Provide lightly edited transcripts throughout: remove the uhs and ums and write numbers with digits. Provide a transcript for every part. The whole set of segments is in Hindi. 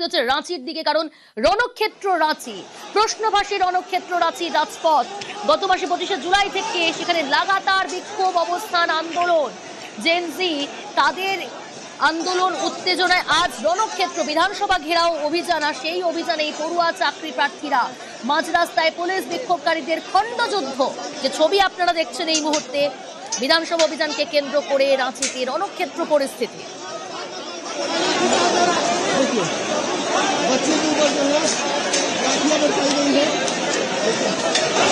হচ্ছে রাঁচির দিকে, কারণ রণক্ষেত্র রাঁচি, প্রশ্নভাসী রণক্ষেত্র রাঁচি রাজপথ। গত মাসে 25শে জুলাই থেকে সেখানে লাগাতার বিক্ষোভ অবস্থান আন্দোলন, জেনজি তাদের আন্দোলন উত্তেজনায় আজ রণক্ষেত্র বিধানসভা ঘেরাও অভিযান। আর সেই অভিযানে পড়ুয়া চাকরি প্রার্থীরা মাঝ রাস্তায় পুলিশ বিক্ষোভকারীদের খণ্ডযুদ্ধ, যে ছবি আপনারা দেখছেন এই মুহূর্তে, বিধানসভা অভিযানকে কেন্দ্র করে রাঁচিতে রণক্ষেত্র পরিস্থিতি।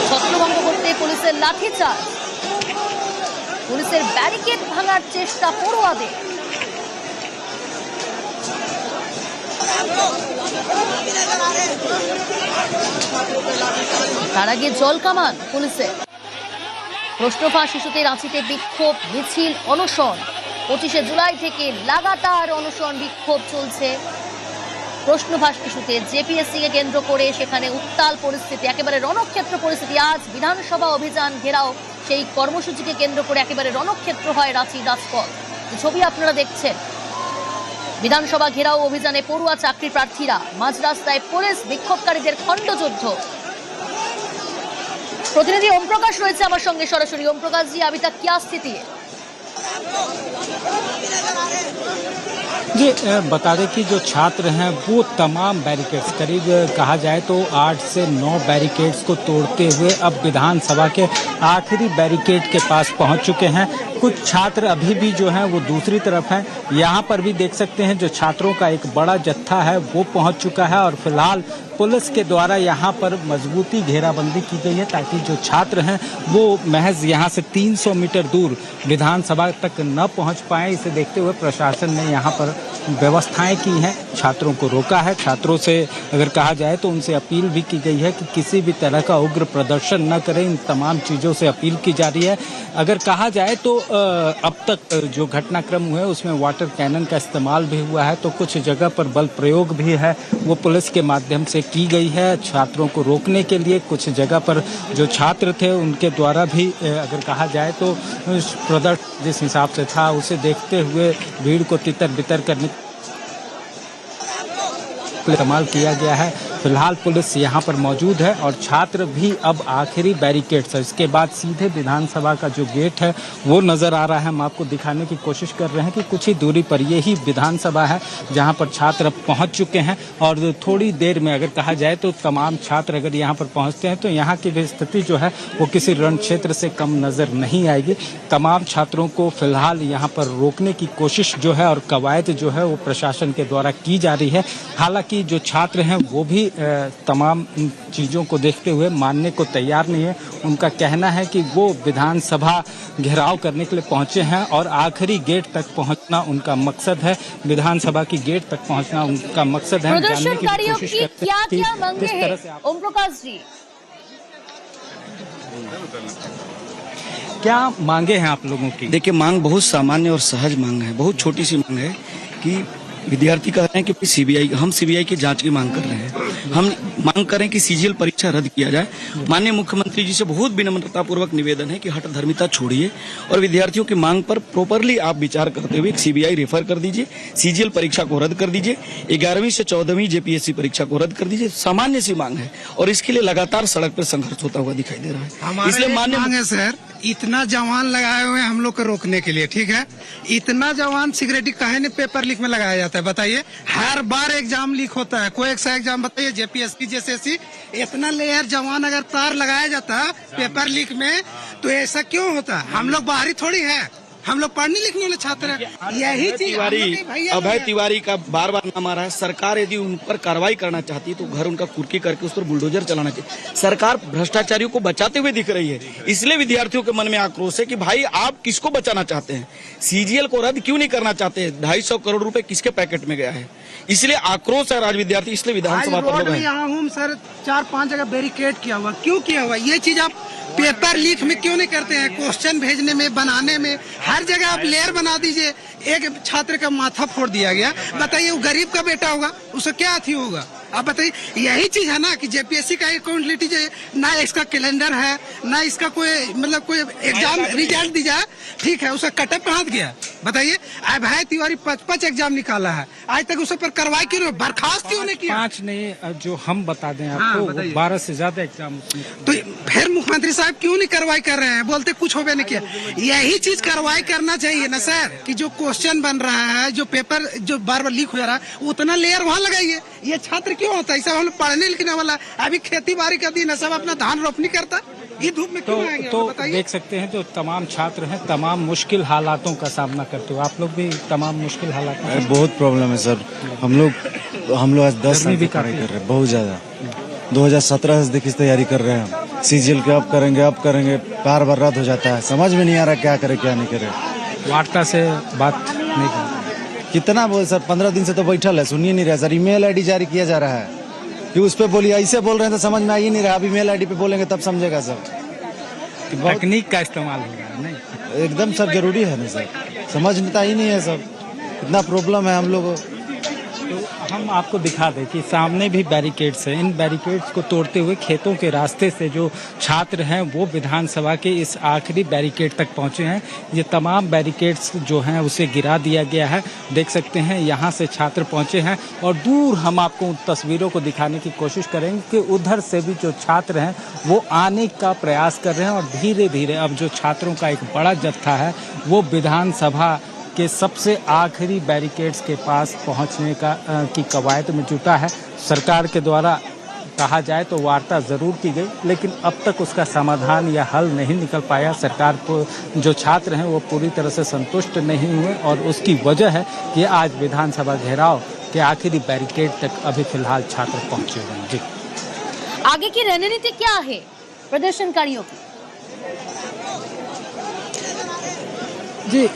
ছত্রভঙ্গ করতে পুলিশের লাঠিচার্জ, পুলিশের ব্যারিকেড ভাঙার চেষ্টা পড়ুয়াদের। তার আগে জল কামান পুলিশের। প্রশ্নফাঁস ইস্যুতে রাঁচিতে বিক্ষোভ মিছিল অনশন। 25শে জুলাই থেকে লাগাতার অনশন বিক্ষোভ চলছে প্রশ্নফাঁস ইস্যুতে। জেপিএসসি কে কেন্দ্র করে সেখানে উত্তাল পরিস্থিতি, একেবারে রণক্ষেত্র পরিস্থিতি। আজ বিধানসভা অভিযান ঘেরাও সেই কর্মসূচিকে কেন্দ্র করে একেবারে রণক্ষেত্র হয় রাঁচি রাজপথ। ছবি আপনারা দেখছেন, বিধানসভা ঘেরাও অভিযানে পড়ুয়া চাকরি প্রার্থীরা মাঝ রাস্তায় পুলিশ বিক্ষোভকারীদের খণ্ডযুদ্ধ। প্রতিনিধি ওম প্রকাশ রয়েছে আমার সঙ্গে সরাসরি। ओम प्रकाश जी, अभी तक क्या स्थिति है? जी बता दें कि जो छात्र हैं वो तमाम बैरिकेड्स, करीब कहा जाए तो 8 से 9 बैरिकेड्स को तोड़ते हुए अब विधानसभा के आखिरी बैरिकेड के पास पहुंच चुके हैं। कुछ छात्र अभी भी जो हैं वो दूसरी तरफ हैं। यहाँ पर भी देख सकते हैं जो छात्रों का एक बड़ा जत्था है वो पहुंच चुका है और फिलहाल पुलिस के द्वारा यहाँ पर मजबूती घेराबंदी की गई है ताकि जो छात्र हैं वो महज यहाँ से 300 मीटर दूर विधानसभा तक न पहुँच पाए। इसे देखते हुए प्रशासन ने यहाँ पर व्यवस्थाएं की हैं, छात्रों को रोका है। छात्रों से अगर कहा जाए तो उनसे अपील भी की गई है कि किसी भी तरह का उग्र प्रदर्शन न करें। इन तमाम चीज़ों से अपील की जा रही है। अगर कहा जाए तो अब तक जो घटनाक्रम हुए उसमें वाटर कैनन का इस्तेमाल भी हुआ है, तो कुछ जगह पर बल प्रयोग भी है वो पुलिस के माध्यम से की गई है छात्रों को रोकने के लिए। कुछ जगह पर जो छात्र थे उनके द्वारा भी अगर कहा जाए तो प्रदर्शन जिस हिसाब से था उसे देखते हुए भीड़ को तितर बितर करने इस्तेमाल किया गया है। फिलहाल पुलिस यहाँ पर मौजूद है और छात्र भी अब आखिरी बैरिकेड्स है, इसके बाद सीधे विधानसभा का जो गेट है वो नज़र आ रहा है। हम आपको दिखाने की कोशिश कर रहे हैं कि कुछ ही दूरी पर यही विधानसभा है जहाँ पर छात्र अब पहुँच चुके हैं और थोड़ी देर में अगर कहा जाए तो तमाम छात्र अगर यहाँ पर पहुँचते हैं तो यहाँ की भी स्थिति जो है वो किसी रण क्षेत्र से कम नज़र नहीं आएगी। तमाम छात्रों को फिलहाल यहाँ पर रोकने की कोशिश जो है और कवायद जो है वो प्रशासन के द्वारा की जा रही है। हालांकि जो छात्र हैं वो भी तमाम चीज़ों को देखते हुए मानने को तैयार नहीं है। उनका कहना है कि वो विधानसभा घेराव करने के लिए पहुंचे हैं और आखिरी गेट तक पहुंचना उनका मकसद है। विधानसभा की गेट तक पहुंचना उनका मकसद है। जानने की कोशिश करते हैं कि किस तरह से ओम प्रकाश जी क्या मांगे हैं आप लोगों की? देखिए, मांग बहुत सामान्य और सहज मांग है, बहुत छोटी सी मांग है कि विद्यार्थी कह रहे हैं कि सीबीआई, हम सीबीआई की जांच की मांग कर रहे हैं। हम मांग करें कि सीजीएल परीक्षा रद्द किया जाए। माननीय मुख्यमंत्री जी से बहुत विनम्रता पूर्वक निवेदन है कि हठधर्मिता छोड़िए और विद्यार्थियों की मांग पर प्रॉपरली आप विचार करते हुए सीबीआई रेफर कर दीजिए, सीजीएल परीक्षा को रद्द कर दीजिए, 11वीं से 14वीं जेपीएससी परीक्षा को रद्द कर दीजिए। सामान्य सी मांग है और इसके लिए लगातार सड़क पर संघर्ष होता हुआ दिखाई दे रहा है। इसलिए मान्य सर, इतना जवान लगाए हुए हैं हम लोग को रोकने के लिए, ठीक है? इतना जवान सिक्योरिटी काहे ने पेपर लीक में लगाया जाता है बताइए? हर बार एग्जाम लीक होता है, कोई एक सा एग्जाम बताइए, जेपीएससी जैसे इतना लेयर जवान अगर तार लगाया जाता है पेपर लीक में तो ऐसा क्यों होता? हम लोग बाहरी थोड़ी है, हम लोग पढ़ने लिखने वाले छात्र हैं। यही चीज अभय तिवारी का बार बार नाम आ रहा है। सरकार यदि उन पर कार्रवाई करना चाहती है तो घर उनका कुर्की करके उस पर बुलडोजर चलाना चाहिए। सरकार भ्रष्टाचारियों को बचाते हुए दिख रही है, इसलिए विद्यार्थियों के मन में आक्रोश है कि भाई आप किसको बचाना चाहते हैं? सीजीएल को रद्द क्यों नहीं करना चाहते? 250 करोड़ रुपए किसके पैकेट में गया है? इसलिए आक्रोश है आज विद्यार्थी, इसलिए विधानसभा पर लोग हैं। यहाँ हूँ सर, 4-5 जगह बैरिकेड किया हुआ, क्यों किया हुआ? ये चीज आप पेपर लीक में क्यों नहीं करते हैं? क्वेश्चन भेजने में, बनाने में, हर जगह आप लेयर बना दीजिए। एक छात्र का माथा फोड़ दिया गया, बताइए वो गरीब का बेटा होगा, उसको क्या अथी होगा? आप बताइए, यही चीज है ना कि जेपीएससी का अकाउंटेबिलिटी ना इसका कैलेंडर है, ना इसका कोई मतलब कोई एग्जाम रिजल्ट दी जाए, ठीक है, उसका कटअप कहाँ गया बताइए। अभय तिवारी 5 एग्जाम निकाला है, आज तक उस पर कार्रवाई क्यों नहीं, बर्खास्त क्यों नहीं किया? 5 नहीं, जो हम बता दें आपको 12 से ज्यादा एग्जाम। तो फिर मुख्यमंत्री साहब क्यों नहीं कार्रवाई कर रहे हैं, बोलते कुछ होबे नहीं किया। यही चीज कार्रवाई करना चाहिए ना सर, कि जो क्वेश्चन बन रहा है, जो पेपर जो बार बार लीक हो रहा है, उतना लेयर वहाँ लगाइए। ये छात्र क्यों होता है, सब हम लोग पढ़ने लिखने वाला, अभी खेती बाड़ी का दिन है, सब अपना धान रोपनी करता, ये धूप में क्यों आएंगे? तो देख सकते हैं जो तमाम छात्र हैं तमाम मुश्किल हालातों का सामना करते हो, आप लोग भी तमाम मुश्किल हालात। बहुत प्रॉब्लम है सर, हम लोग आज 10 साल की पढ़ाई कर रहे हैं, बहुत ज्यादा। 2017 से देखिए तैयारी कर रहे हैं हम, सीजीएल के अब करेंगे, पार बर्बाद हो जाता है, समझ में नहीं आ रहा क्या करे क्या नहीं करे। वार्ता से बात नहीं कर, कितना बोल सर, 15 दिन से तो बैठल है, सुनिए नहीं रहा सर। ईमेल आईडी जारी किया जा रहा है कि उस पे बोलिए, ऐसे बोल रहे हैं तो समझ में आ ही नहीं रहा, अब ईमेल आईडी पे बोलेंगे तब समझेगा सर। तकनीक का इस्तेमाल हो रहा है, नहीं एकदम सर जरूरी है ना सर, समझता ही नहीं है सर, इतना प्रॉब्लम है हम लोग। तो हम आपको दिखा दें कि सामने भी बैरिकेड्स हैं, इन बैरिकेड्स को तोड़ते हुए खेतों के रास्ते से जो छात्र हैं वो विधानसभा के इस आखिरी बैरिकेड तक पहुंचे हैं। ये तमाम बैरिकेड्स जो हैं उसे गिरा दिया गया है, देख सकते हैं यहाँ से छात्र पहुंचे हैं। और दूर हम आपको उन तस्वीरों को दिखाने की कोशिश करेंगे कि उधर से भी जो छात्र हैं वो आने का प्रयास कर रहे हैं और धीरे धीरे अब जो छात्रों का एक बड़ा जत्था है वो विधानसभा के सबसे आखिरी बैरिकेड्स के पास पहुंचने की कवायद में जुटा है। सरकार के द्वारा कहा जाए तो वार्ता ज़रूर की गई, लेकिन अब तक उसका समाधान या हल नहीं निकल पाया। सरकार को जो छात्र हैं वो पूरी तरह से संतुष्ट नहीं हुए और उसकी वजह है कि आज विधानसभा घेराव के आखिरी बैरिकेड तक अभी फिलहाल छात्र पहुंचे हुए हैं। जी, आगे की रणनीति क्या है प्रदर्शनकारियों की? जी,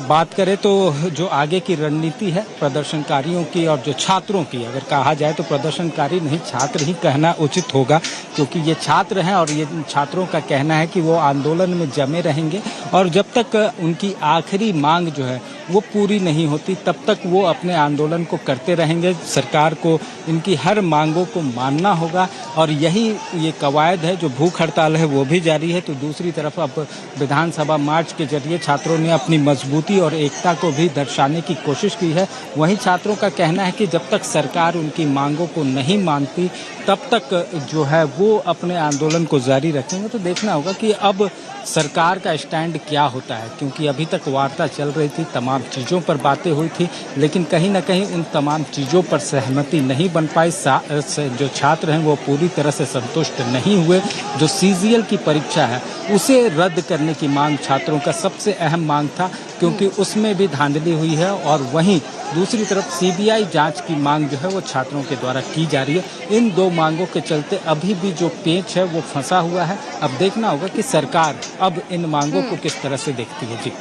बात करें तो जो आगे की रणनीति है प्रदर्शनकारियों की और जो छात्रों की, अगर कहा जाए तो प्रदर्शनकारी नहीं छात्र ही कहना उचित होगा, क्योंकि ये छात्र हैं और ये छात्रों का कहना है कि वो आंदोलन में जमे रहेंगे और जब तक उनकी आखिरी मांग जो है वो पूरी नहीं होती तब तक वो अपने आंदोलन को करते रहेंगे। सरकार को इनकी हर मांगों को मानना होगा और यही ये कवायद है। जो भूख हड़ताल है वो भी जारी है, तो दूसरी तरफ अब विधानसभा मार्च के जरिए छात्रों ने अपनी मजबूती और एकता को भी दर्शाने की कोशिश की है। वहीं छात्रों का कहना है कि जब तक सरकार उनकी मांगों को नहीं मानती तब तक जो है वो अपने आंदोलन को जारी रखेंगे। तो देखना होगा कि अब सरकार का स्टैंड क्या होता है, क्योंकि अभी तक वार्ता चल रही थी, तमाम चीज़ों पर बातें हुई थी, लेकिन कहीं ना कहीं उन तमाम चीज़ों पर सहमति नहीं बन पाई। जो छात्र हैं वो पूरी तरह से संतुष्ट नहीं हुए। जो सीजीएल की परीक्षा है उसे रद्द करने की मांग छात्रों का सबसे अहम मांग था, क्योंकि उसमें भी धांधली हुई है और वहीं दूसरी तरफ सीबीआई जांच की मांग जो है वो छात्रों के द्वारा की जा रही है। इन दो मांगों के चलते अभी भी जो पेच है वो फंसा हुआ है। अब देखना होगा कि सरकार अब इन मांगों को किस तरह से देखती है। जी,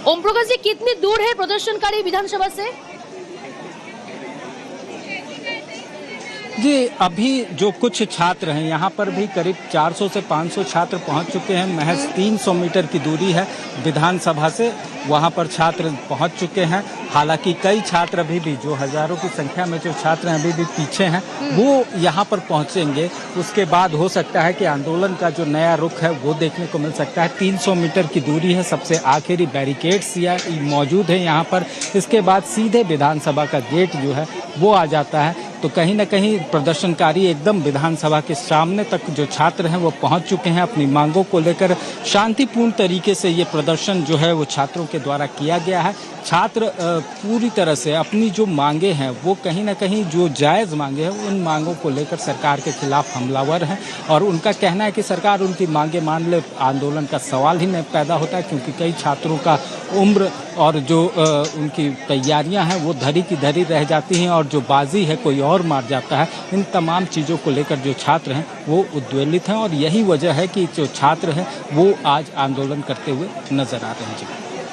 ओम प्रकाश जी, कितनी दूर है प्रदर्शनकारी विधानसभा से? जी, अभी जो कुछ छात्र हैं यहाँ पर भी करीब 400 से 500 छात्र पहुँच चुके हैं। महज 300 मीटर की दूरी है विधानसभा से, वहाँ पर छात्र पहुँच चुके हैं। हालांकि कई छात्र अभी भी, जो हजारों की संख्या में जो छात्र हैं अभी भी पीछे हैं, वो यहाँ पर पहुँचेंगे। उसके बाद हो सकता है कि आंदोलन का जो नया रुख है वो देखने को मिल सकता है। 300 मीटर की दूरी है, सबसे आखिरी बैरिकेड्स या मौजूद है यहाँ पर। इसके बाद सीधे विधानसभा का गेट जो है वो आ जाता है। तो कहीं ना कहीं प्रदर्शनकारी एकदम विधानसभा के सामने तक जो छात्र हैं वो पहुंच चुके हैं। अपनी मांगों को लेकर शांतिपूर्ण तरीके से ये प्रदर्शन जो है वो छात्रों के द्वारा किया गया है। छात्र पूरी तरह से अपनी जो मांगे हैं वो कहीं ना कहीं जो जायज़ मांगे हैं उन मांगों को लेकर सरकार के खिलाफ हमलावर हैं और उनका कहना है कि सरकार उनकी मांगे मान ले, आंदोलन का सवाल ही नहीं पैदा होता, क्योंकि कई छात्रों का उम्र और जो उनकी तैयारियां हैं वो धरी की धरी रह जाती हैं और जो बाजी है कोई और मार जाता है। इन तमाम चीज़ों को लेकर जो छात्र हैं वो उद्वेलित हैं और यही वजह है कि जो छात्र हैं वो आज आंदोलन करते हुए नजर आ रहे हैं। जी।